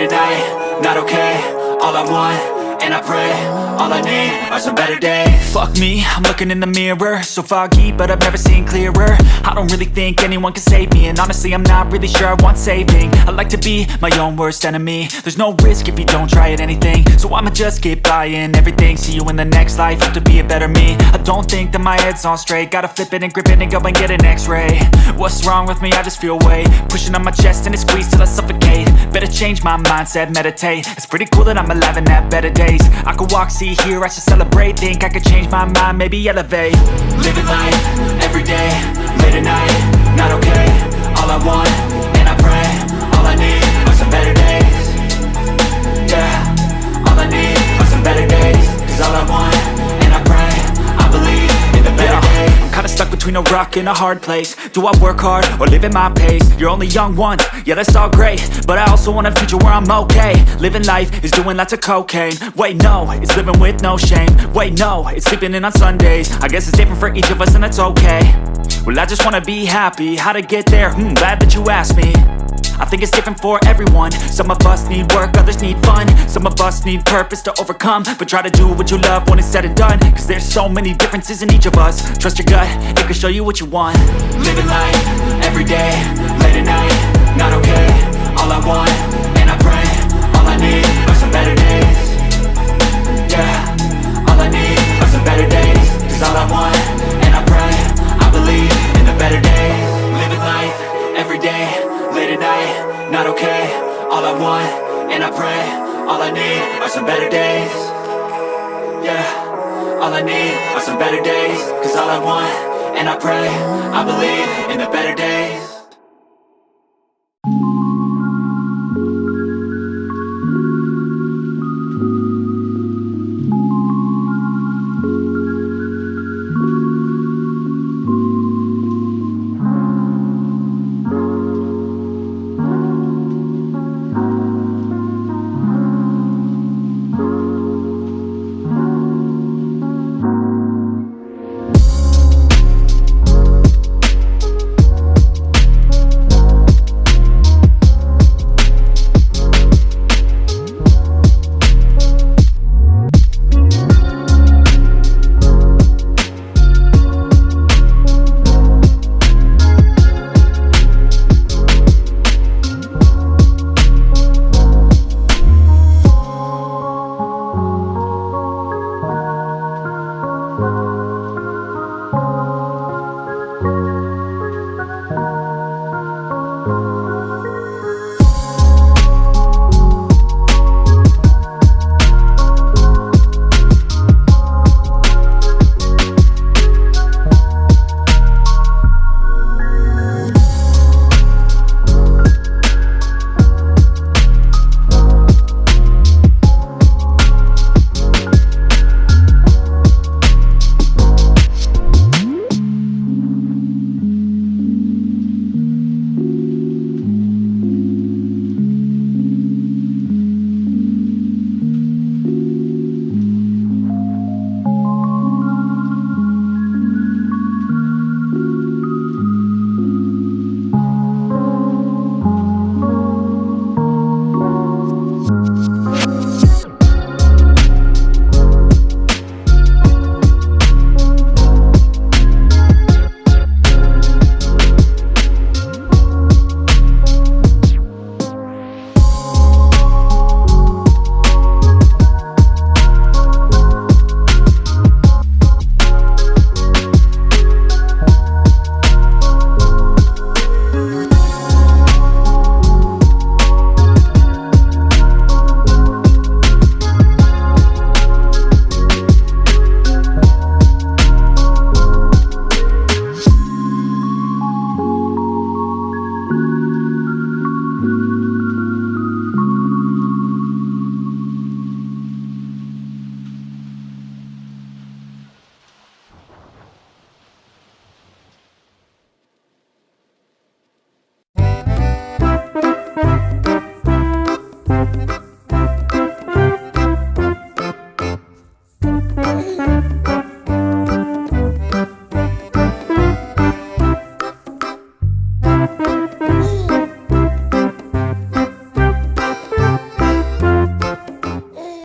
late at night, not okay. All I want, and I pray, all I need are some better days. Fuck me, I'm looking in the mirror, so foggy, but I've never seen clearer. I don't really think anyone can save me, and honestly I'm not really sure I want saving. I like to be my own worst enemy. There's no risk if you don't try at anything, so I'ma just keep buying everything. See you in the next life, have to be a better me. I don't think that my head's on straight, gotta flip it and grip it and go and get an x-ray. What's wrong with me? I just feel weight pushing on my chest and it squeezes till I suffocate. Better change my mindset, meditate. It's pretty cool that I'm alive and have better days. I could walk, see, hear, I should celebrate. Think I could change my mind, maybe elevate. Living life, every day, late at night, not okay. All I want, and I pray, all I need are some better days. Yeah, all I need are some better days. Cause all I want, and I pray, I believe in the better days. I'm kinda stuck between a rock and a hard place. Do I work hard, or live at my pace? You're only young once, yeah that's all great, but I also want a future where I'm okay. Living life is doing lots of cocaine. Wait no, it's living with no shame. Wait no, it's sleeping in on Sundays. I guess it's different for each of us and that's okay. Well I just wanna be happy, how to get there? Glad that you asked me. I think it's different for everyone. Some of us need work, others need fun. Some of us need purpose to overcome. But try to do what you love when it's said and done. Cause there's so many differences in each of us. Trust your gut, it can show you what you want. Living life, every day, late at night, not okay. All I want, and I pray, all I need are some better days. Yeah, all I need are some better days. Cause all I want, and I pray, I believe in the better days. Living life, every day, late at night, not okay. All I want, and I pray, all I need are some better days. Yeah, all I need are some better days. Cause all I want, and I pray, I believe in the better days.